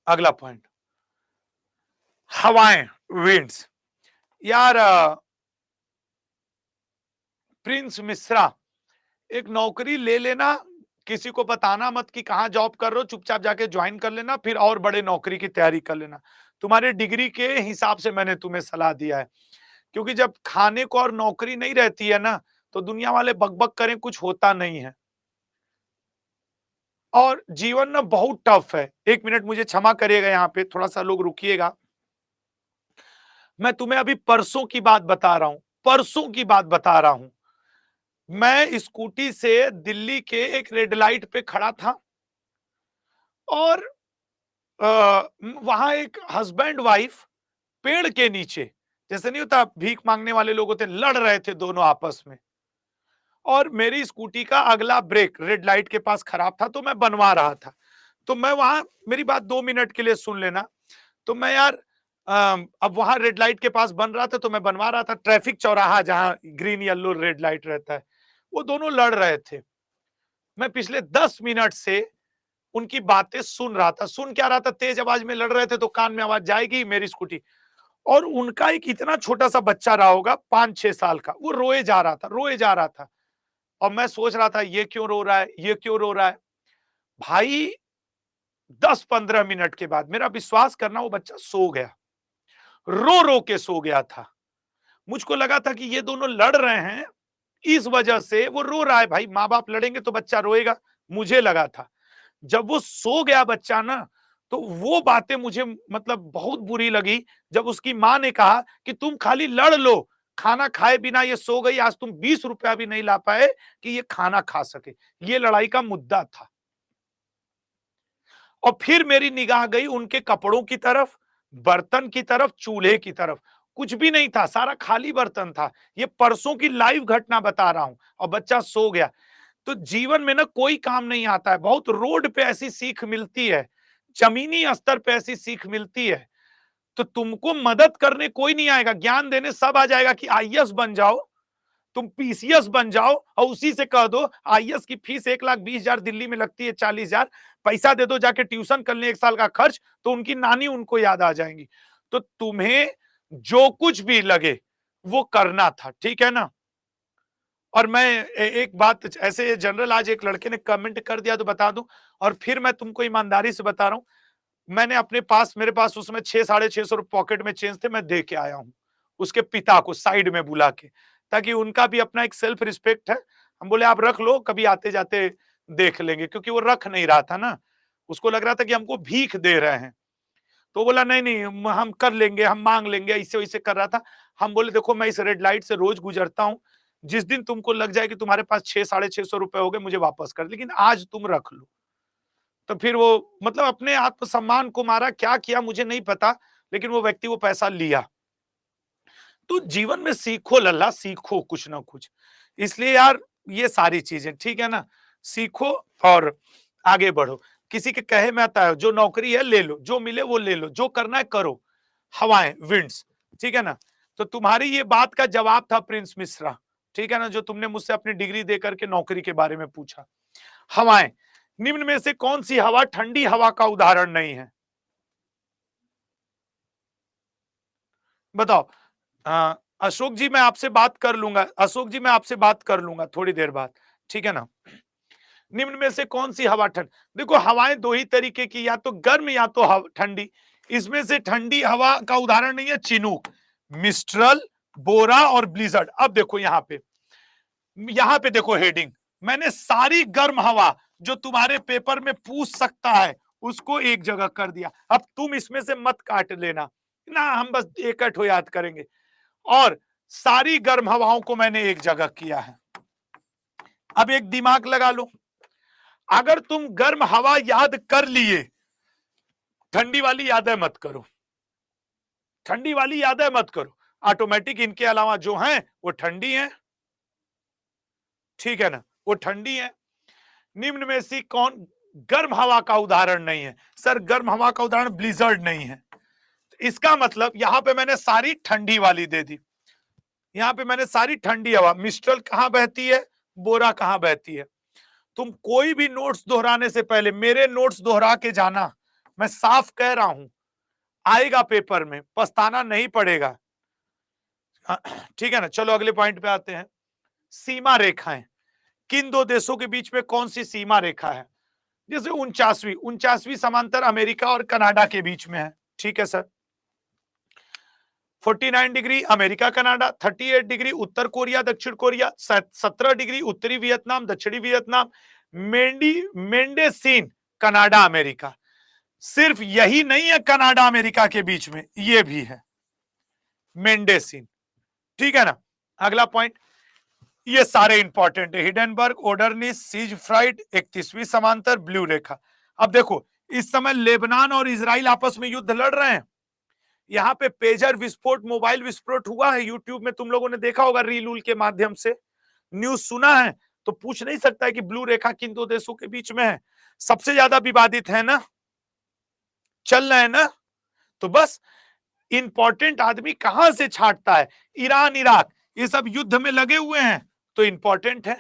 अगला पॉइंट, हवाएं, विंड्स। यार प्रिंस मिश्रा, एक नौकरी ले लेना, किसी को बताना मत कि कहां जॉब कर रहे हो, चुपचाप जाके ज्वाइन कर लेना, फिर और बड़े नौकरी की तैयारी कर लेना। तुम्हारे डिग्री के हिसाब से मैंने तुम्हें सलाह दिया है, क्योंकि जब खाने को और नौकरी नहीं रहती है ना, तो दुनिया वाले बकबक करें, कुछ होता नहीं है। और जीवन ना बहुत टफ है। एक मिनट मुझे क्षमा करिएगा, यहाँ पे थोड़ा सा लोग रुकिएगा। मैं तुम्हें अभी परसों की बात बता रहा हूं, परसों की बात बता रहा हूं। मैं स्कूटी से दिल्ली के एक रेड लाइट पे खड़ा था, और वहां एक हस्बैंड वाइफ पेड़ के नीचे, जैसे नहीं होता भीख मांगने वाले लोग होते, लड़ रहे थे दोनों आपस में। और मेरी स्कूटी का अगला ब्रेक रेड लाइट के पास खराब था, तो मैं बनवा रहा था। तो मैं वहां, मेरी बात 2 मिनट के लिए सुन लेना। तो मैं यार अब वहां रेड लाइट के पास बन रहा था, तो मैं बनवा रहा था। ट्रैफिक चौराहा जहां ग्रीन येलो रेड लाइट रहता है, वो दोनों लड़ रहे थे। मैं पिछले 10 मिनट से उनकी बातें सुन रहा था। सुन क्या रहा था, तेज आवाज में लड़ रहे थे तो कान में आवाज जाएगी, मेरी स्कूटी। और उनका एक इतना छोटा सा बच्चा रहा होगा, 5-6 साल का, वो रोए जा रहा था, रोए जा रहा था। और मैं सोच रहा था ये क्यों रो रहा है, ये क्यों रो रहा है। भाई 10-15 मिनट के बाद, मेरा विश्वास करना, वो बच्चा सो गया, रो रो के सो गया था। मुझको लगा था कि ये दोनों लड़ रहे हैं, इस वजह से वो रो रहा है। भाई माँ बाप लड़ेंगे तो बच्चा रोएगा, मुझे लगा था। जब वो सो गया बच्चा ना, तो वो बातें मुझे मतलब बहुत बुरी लगी, जब उसकी माँ ने कहा कि तुम खाली लड़ लो, खाना खाए बिना ये सो गई, आज तुम 20 रुपया भी नहीं ला पाए कि ये खाना खा सके। ये लड़ाई का मुद्दा था। और फिर मेरी निगाह गई उनके कपड़ों की तरफ, बर्तन की तरफ, चूल्हे की तरफ। कुछ भी नहीं था, सारा खाली बर्तन था। ये परसों की लाइव घटना बता रहा हूं। और बच्चा सो गया। तो जीवन में ना कोई काम नहीं आता है, बहुत रोड पे ऐसी सीख मिलती है, जमीनी स्तर पे ऐसी सीख मिलती है। तो तुमको मदद करने कोई नहीं आएगा, ज्ञान देने सब आ जाएगा कि आईएएस बन जाओ, तुम पीसीएस बन जाओ, और उसी से कह दो आईएएस की फीस 1,20,000 दिल्ली में लगती है, 40,000 पैसा दे दो, जाके ट्यूशन कर ले 1 साल का खर्च, तो उनकी नानी उनको याद आ जाएंगी। तो तुम्हें जो कुछ भी लगे वो करना था, ठीक है ना। और मैं एक बात ऐसे जनरल, आज एक लड़के ने कमेंट कर दिया तो बता दूं, और फिर मैं तुमको ईमानदारी से बता रहा हूं, मैंने अपने पास, मेरे पास उसमें 600-650 पॉकेट में चेंज थे, मैं दे के आया हूं उसके पिता को साइड में बुला के, ताकि उनका भी अपना एक सेल्फ रिस्पेक्ट है। हम बोले आप रख लो, कभी आते जाते देख लेंगे, क्योंकि वो रख नहीं रहा था ना, उसको लग रहा था कि हमको भीख दे रहे हैं। तो बोला नहीं नहीं हम कर लेंगे, हम मांग लेंगे, ऐसे वैसे कर रहा था। हम बोले देखो मैं इस रेड लाइट से रोज गुजरता हूँ, जिस दिन तुमको लग जाए कि तुम्हारे पास 600-650 रुपए हो गए, मुझे वापस कर, लेकिन आज तुम रख लो। तो फिर वो मतलब अपने आत्मसम्मान को मारा, क्या किया मुझे नहीं पता, लेकिन वो व्यक्ति वो पैसा लिया। तो जीवन में सीखो लल्ला, सीखो कुछ ना कुछ। इसलिए यार ये सारी चीजें ठीक है ना, सीखो और आगे बढ़ो। किसी के कहे में आता है, जो नौकरी है ले लो, जो मिले वो ले लो, जो करना है करो। हवाएं, विंड्स, ठीक है ना। तो तुम्हारी ये बात का जवाब था प्रिंस मिश्रा, ठीक है ना, जो तुमने मुझसे अपनी डिग्री देकर के नौकरी के बारे में पूछा। हवाएं, निम्न में से कौन सी हवा ठंडी हवा का उदाहरण नहीं है, बताओ। अशोक जी मैं आपसे बात कर लूंगा, अशोक जी मैं आपसे बात कर लूंगा थोड़ी देर बाद, ठीक है ना। निम्न में से कौन सी हवा ठंड, देखो हवाएं दो ही तरीके की, या तो गर्म या तो ठंडी। इसमें से ठंडी हवा का उदाहरण नहीं है चिनूक, मिस्ट्रल, बोरा और ब्लिजर्ड। अब देखो यहाँ पे देखो हेडिंग, मैंने सारी गर्म हवा जो तुम्हारे पेपर में पूछ सकता है उसको एक जगह कर दिया। अब तुम इसमें से मत काट लेना ना, हम बस एकट हो याद करेंगे। और सारी गर्म हवाओं को मैंने एक जगह किया है। अब एक दिमाग लगा लो, अगर तुम गर्म हवा याद कर लिए, ठंडी वाली यादें मत करो, ठंडी वाली यादें मत करो, ऑटोमेटिक इनके अलावा जो हैं वो ठंडी हैं, ठीक है ना, वो ठंडी है। निम्न में से कौन गर्म हवा का उदाहरण नहीं है, सर गर्म हवा का उदाहरण ब्लिजर्ड नहीं है। इसका मतलब यहां पे मैंने सारी ठंडी वाली दे दी, यहां पे मैंने सारी ठंडी हवा, मिस्ट्रल कहां बहती है, बोरा कहां बहती है। तुम कोई भी नोट्स दोहराने से पहले मेरे नोट्स दोहरा के जाना, मैं साफ कह रहा हूं, आएगा पेपर में, पछताना नहीं पड़ेगा। ठीक है ना। चलो अगले पॉइंट पे आते हैं। सीमा रेखाएं, किन दो देशों के बीच में कौन सी सीमा रेखा है? जैसे 49वीं समांतर अमेरिका और कनाडा के बीच में है। ठीक है sir. 49 degree America Canada, 38 degree उत्तर कोरिया दक्षिण कोरिया, 17 डिग्री उत्तरी वियतनाम दक्षिणी वियतनाम, मेंडेसिन कनाडा अमेरिका। सिर्फ यही नहीं है कनाडा अमेरिका के बीच में, ये भी है मेंडेसिन। ठीक है ना। अगला पॉइंट, ये सारे इंपॉर्टेंट है। हिडेनबर्ग, ओडरनिस, सीज फ्राइड, 31वीं समांतर, ब्लू रेखा। अब देखो, इस समय लेबनान और इजराइल आपस में युद्ध लड़ रहे हैं। यहाँ पे पेजर विस्फोट, मोबाइल विस्फोट हुआ है। यूट्यूब में तुम लोगों ने देखा होगा, रील उल के माध्यम से न्यूज सुना है। तो पूछ नहीं सकता है कि ब्लू रेखा किन दो देशों के बीच में है। सबसे ज्यादा विवादित है ना, चल रहा है ना। तो बस इंपॉर्टेंट आदमी कहां से छांटता है? ईरान इराक ये सब युद्ध में लगे हुए हैं, तो इंपॉर्टेंट है,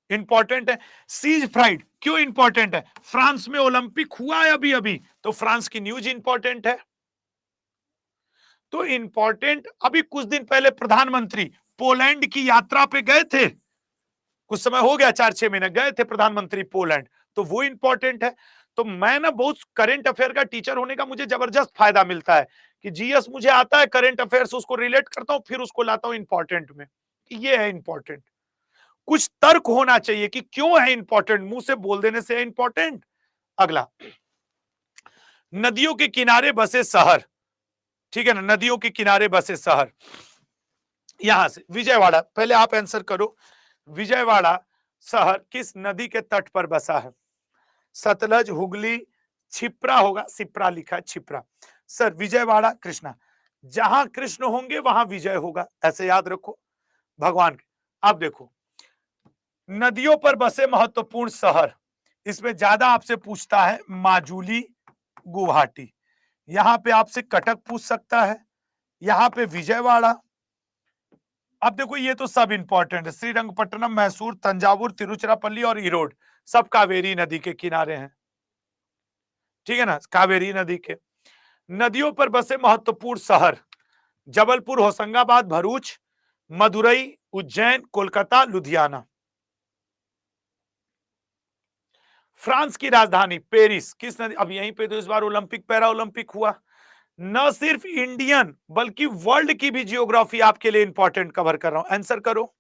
इंपॉर्टेंट है। सीज फ्राइड क्यों इंपॉर्टेंट है? फ्रांस में ओलंपिक हुआ है अभी अभी, तो फ्रांस की न्यूज इंपॉर्टेंट है। तो इंपॉर्टेंट, अभी कुछ दिन पहले प्रधानमंत्री पोलैंड की यात्रा पे गए थे, कुछ समय हो गया, 4-6 महीने गए थे प्रधानमंत्री पोलैंड, तो वो इंपॉर्टेंट है। तो मैं ना बहुत करंट अफेयर का टीचर होने का मुझे जबरदस्त फायदा मिलता है कि जीएस मुझे आता है, करंट अफेयर से उसको रिलेट करता हूं, फिर उसको लाता हूं इंपॉर्टेंट में। ये है इंपॉर्टेंट। कुछ तर्क होना चाहिए कि क्यों है इंपॉर्टेंट, मुंह से बोल देने से है इंपॉर्टेंट। अगला, नदियों के किनारे बसे शहर। ठीक है ना, नदियों के किनारे बसे शहर। यहां से विजयवाड़ा, पहले आप आंसर करो। विजयवाड़ा शहर किस नदी के तट पर बसा है? सतलज, हुगली, छिप्रा होगा, सिप्रा लिखा है, छिप्रा। सर विजयवाड़ा कृष्णा, जहां कृष्ण होंगे वहां विजय होगा, ऐसे याद रखो भगवान के। अब देखो, नदियों पर बसे महत्वपूर्ण शहर, इसमें ज्यादा आपसे पूछता है माजुली, गुवाहाटी। यहां पे आपसे कटक पूछ सकता है, यहां पे विजयवाड़ा। अब देखो ये तो सब इंपॉर्टेंट है। श्रीरंगपट्टनम, मैसूर, तंजावुर, तिरुचिरापल्ली और ईरोड सब कावेरी नदी के किनारे हैं। ठीक है ना, कावेरी नदी के। नदियों पर बसे महत्वपूर्ण शहर, जबलपुर, होशंगाबाद, भरूच, मदुरई, उज्जैन, कोलकाता, लुधियाना। फ्रांस की राजधानी पेरिस किस नदी? अब यहीं पे तो इस बार ओलंपिक पैरा ओलंपिक हुआ। न सिर्फ इंडियन बल्कि वर्ल्ड की भी जियोग्राफी आपके लिए इंपॉर्टेंट कवर कर रहा हूं, आंसर करो।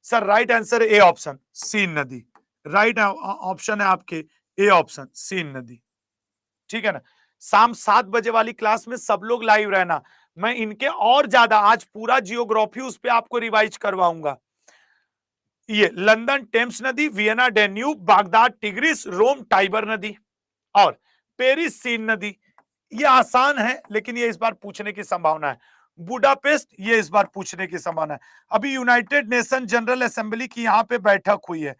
Sir right answer A option, Seine नदी। राइट ऑप्शन है आपके ए ऑप्शन, सीन नदी। ठीक है ना। शाम 7 बजे वाली क्लास में सब लोग लाइव रहना, मैं इनके और ज्यादा आज पूरा जियोग्राफी उस पर आपको रिवाइज करवाऊंगा। ये लंदन टेम्स नदी, Vienna Danube, Baghdad Tigris, Rome Tiber नदी और पेरिस सीन नदी। ये आसान है लेकिन ये इस बार पूछने की संभावना है। बुडापेस्ट ये इस बार पूछने की संभावना है। अभी यूनाइटेड नेशन जनरल असेंबली की यहां पे बैठक हुई है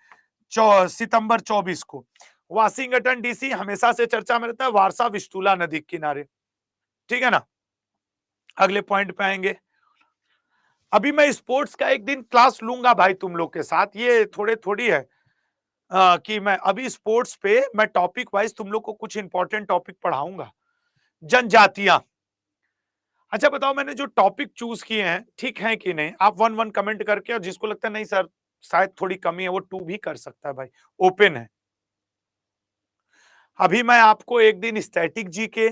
सितंबर 24 को। वाशिंगटन डीसी हमेशा से चर्चा में रहता है, वारसा विस्टुला नदी किनारे। ठीक है ना। अगले पॉइंट पे आएंगे। अभी मैं स्पोर्ट्स का एक दिन क्लास लूंगा भाई तुम लोग के साथ, ये थोड़ी है कि मैं अभी स्पोर्ट्स पे मैं टॉपिक वाइज तुम लोग को कुछ इंपॉर्टेंट टॉपिक पढ़ाऊंगा। जनजातियां, अच्छा बताओ मैंने जो टॉपिक चूज किए हैं ठीक है कि नहीं? आप 1-1 कमेंट करके, और जिसको लगता है नहीं सर शायद थोड़ी कमी है वो 2 भी कर सकता है भाई, ओपन है। अभी मैं आपको एक दिन स्टैटिक जीके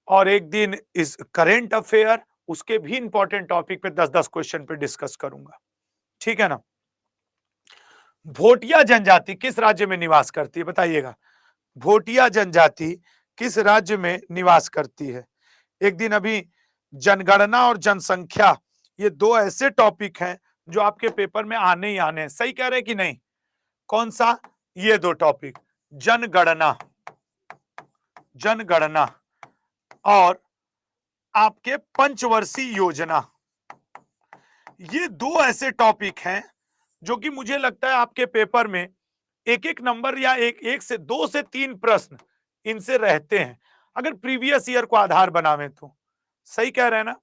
और एक दिन इस करेंट अफेयर, उसके भी इंपॉर्टेंट टॉपिक पे 10-10 क्वेश्चन पे डिस्कस करूंगा। ठीक है ना। भोटिया जनजाति किस राज्य में निवास करती है बताइएगा? भोटिया जनजाति किस राज्य में निवास करती है? एक दिन अभी जनगणना और जनसंख्या, ये दो ऐसे टॉपिक हैं जो आपके पेपर में आने ही आने हैं। सही कह रहे हैं कि नहीं? कौन सा? ये दो टॉपिक, जनगणना, जनगणना और आपके पंचवर्षीय योजना। ये दो ऐसे टॉपिक हैं जो कि मुझे लगता है आपके पेपर में एक एक नंबर या एक से 2 से 3 प्रश्न इनसे रहते हैं, अगर प्रीवियस ईयर को आधार बनावे तो। सही कह रहे हैं ना।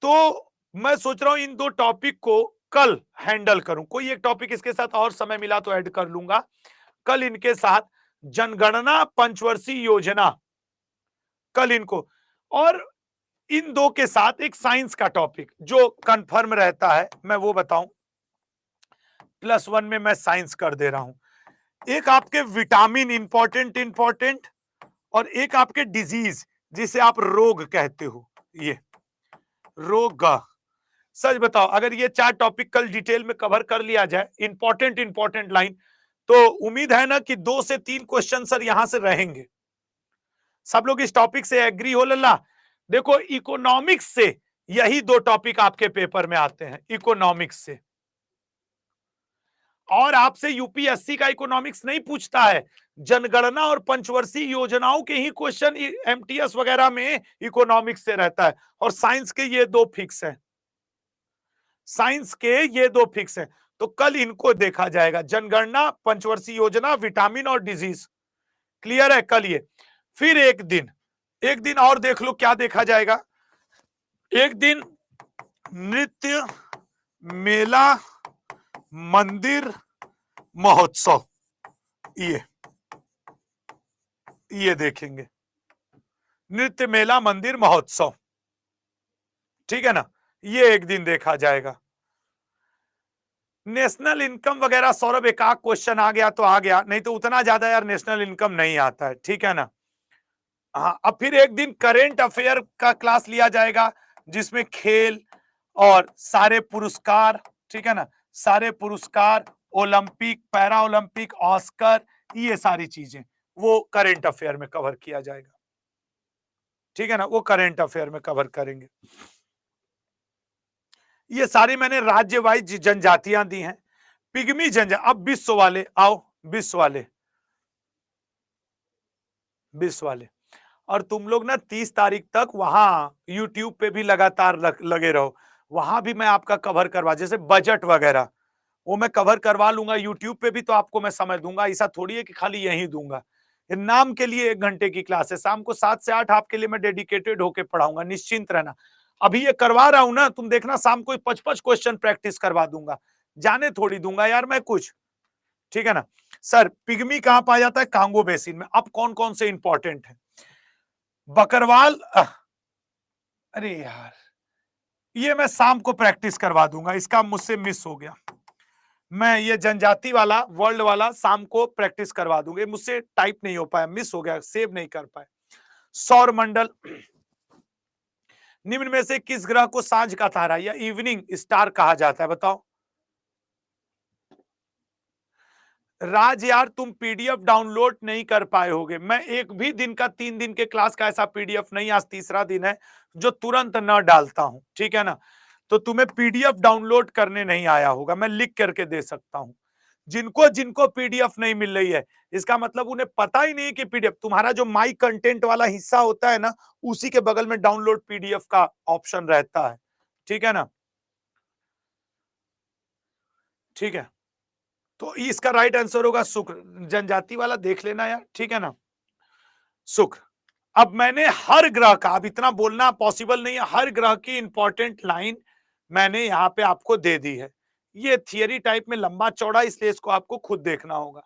तो मैं सोच रहा हूं इन दो टॉपिक को कल हैंडल करूं, कोई एक टॉपिक इसके साथ और समय मिला तो ऐड कर लूंगा। कल इनके साथ जनगणना पंचवर्षीय योजना, कल इनको, और इन दो के साथ एक साइंस का टॉपिक जो कंफर्म रहता है, मैं वो बताऊं। +1 में मैं साइंस कर दे रहा हूं। एक आपके विटामिन इंपॉर्टेंट, और एक आपके डिजीज जिसे आप रोग कहते हो, ये रोग। सच बताओ, अगर ये 4 टॉपिक कल डिटेल में कवर कर लिया जाए, इंपॉर्टेंट लाइन, तो उम्मीद है ना कि 2 से 3 क्वेश्चन सर यहां से रहेंगे। सब लोग इस टॉपिक से एग्री हो लल्ला? देखो, इकोनॉमिक्स से यही 2 टॉपिक आपके पेपर में आते हैं, इकोनॉमिक्स से। और आपसे यूपीएससी का इकोनॉमिक्स नहीं पूछता है, जनगणना और पंचवर्षीय योजनाओं के ही क्वेश्चन एमटीएस वगैरह में इकोनॉमिक्स से रहता है, और साइंस के ये 2 फिक्स हैं, साइंस के ये 2 फिक्स हैं। तो कल इनको देखा जाएगा, जनगणना, पंचवर्षीय योजना, विटामिन और डिजीज। क्लियर है? कल ये। फिर एक दिन और देख लो क्या देखा जाएगा। एक दिन नृत्य मेला मंदिर महोत्सव, ये देखेंगे, नृत्य मेला मंदिर महोत्सव, ठीक है ना, ये एक दिन देखा जाएगा। नेशनल इनकम वगैरह सौरभ एक आध क्वेश्चन आ गया तो आ गया, नहीं तो उतना ज्यादा यार नेशनल इनकम नहीं आता है, ठीक है ना। हाँ, अब फिर एक दिन करेंट अफेयर का क्लास लिया जाएगा, जिसमें खेल और सारे पुरस्कार, ठीक है ना, सारे पुरस्कार, ओलंपिक, पैरा ओलंपिक, ऑस्कर, ये सारी चीजें वो करेंट अफेयर में कवर किया जाएगा, ठीक है ना, वो करेंट अफेयर में कवर करेंगे। ये सारी मैंने राज्य वाइज जनजातियां दी हैं। पिग्मी जनजाति, अब विश्व वाले आओ, विश्व वाले, और तुम लोग ना 30 तारीख तक वहां यूट्यूब पे भी लगातार लगे रहो, वहां भी मैं आपका कवर करवा, जैसे बजट वगैरह वो मैं कवर करवा लूंगा यूट्यूब पे भी, तो आपको मैं समय दूंगा, ऐसा थोड़ी है कि खाली यही दूंगा। नाम के लिए 1 घंटे की क्लास है, शाम को 7 से 8 आपके लिए मैं डेडिकेटेड होके पढ़ाऊंगा, निश्चिंत रहना। अभी ये करवा रहा हूं ना, तुम देखना शाम को 5-5 क्वेश्चन प्रैक्टिस करवा दूंगा, जाने थोड़ी दूंगा यार मैं कुछ, ठीक है ना। सर पिग्मी कहां पाया जाता है? कांगो बेसिन में। अब कौन कौन से इंपॉर्टेंट है? बकरवाल, अरे यार ये मैं शाम को प्रैक्टिस करवा दूंगा, इसका मुझसे मिस हो गया। मैं ये जनजाति वाला, वर्ल्ड वाला शाम को प्रैक्टिस करवा दूंगा, मुझसे टाइप नहीं हो पाया, मिस हो गया, सेव नहीं कर पाए। सौर मंडल, निम्न में से किस ग्रह को सांझ का तारा या इवनिंग स्टार कहा जाता है? बताओ। राज यार तुम पीडीएफ डाउनलोड नहीं कर पाए होगे, मैं एक भी दिन का 3 दिन के क्लास का ऐसा पीडीएफ नहीं, आज तीसरा दिन है जो तुरंत न डालता हूं, ठीक है ना। तो तुम्हें पीडीएफ डाउनलोड करने नहीं आया होगा, मैं लिख करके दे सकता हूं। जिनको जिनको पीडीएफ नहीं मिल रही है, इसका मतलब उन्हें पता ही नहीं कि पीडीएफ, तुम्हारा जो माई कंटेंट वाला हिस्सा होता है ना, उसी के बगल में डाउनलोड पीडीएफ का ऑप्शन रहता है, ठीक है ना, ठीक है। तो इसका राइट आंसर होगा शुक्र, जनजाति वाला देख लेना यार, ठीक है ना, शुक्र। अब मैंने हर ग्रह का, अब इतना बोलना पॉसिबल नहीं है, हर ग्रह की इंपॉर्टेंट लाइन मैंने यहाँ पे आपको दे दी है। ये थियरी टाइप में लंबा चौड़ा, इसलिए इसको आपको खुद देखना होगा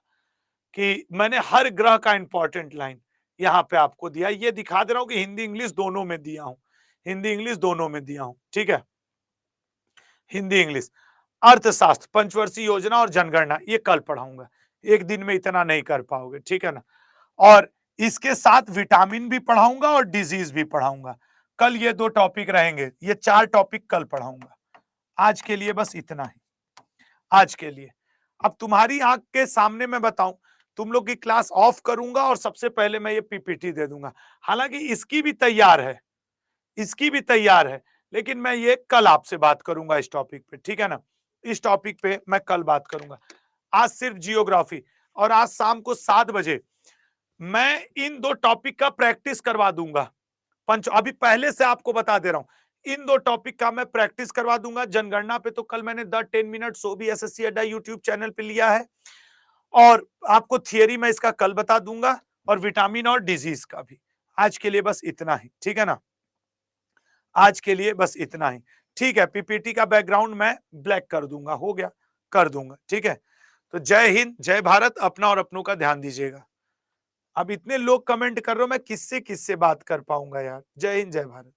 कि मैंने हर ग्रह का इंपॉर्टेंट लाइन यहाँ पे आपको दिया। ये दिखा दे रहा हूं कि हिंदी इंग्लिश दोनों में दिया हूं, हिंदी इंग्लिश दोनों में दिया हूं, ठीक है, हिंदी इंग्लिश। अर्थशास्त्र, पंचवर्षीय योजना और जनगणना ये कल पढ़ाऊंगा, एक दिन में इतना नहीं कर पाओगे, ठीक है ना। और इसके साथ विटामिन भी पढ़ाऊंगा और डिजीज भी पढ़ाऊंगा। कल ये 2 टॉपिक रहेंगे, ये 4 टॉपिक कल पढ़ाऊंगा। आज के लिए बस इतना ही, आज के लिए। अब तुम्हारी आंख के सामने मैं बताऊं, तुम लोग की क्लास ऑफ करूंगा और सबसे पहले मैं ये पीपीटी दे दूंगा। हालांकि इसकी भी तैयार है, इसकी भी तैयार है, लेकिन मैं ये कल आपसे बात करूंगा इस टॉपिक पे, ठीक है ना, इस टॉपिक पे मैं कल बात करूंगा। आज सिर्फ जियोग्राफी, और आज शाम को 7 बजे मैं इन 2 टॉपिक का प्रैक्टिस करवा दूंगा। अभी पहले से आपको बता दे रहा हूं, इन 2 टॉपिक का मैं प्रैक्टिस करवा दूंगा। जनगणना पे तो कल मैंने द 10 मिनट सो भी एसएससी अड्डा यूट्यूब चैनल पे लिया है, और आपको थियरी में इसका कल बता दूंगा, और विटामिन और डिजीज का भी। आज के लिए बस इतना ही, ठीक है ना, आज के लिए बस इतना ही, ठीक है। पीपीटी का बैकग्राउंड मैं ब्लैक कर दूंगा, हो गया, कर दूंगा, ठीक है। तो जय हिंद, जय भारत, अपना और अपनों का ध्यान दीजिएगा। अब इतने लोग कमेंट कर रहे हो, मैं किससे किससे बात कर पाऊंगा यार। जय हिंद जय भारत।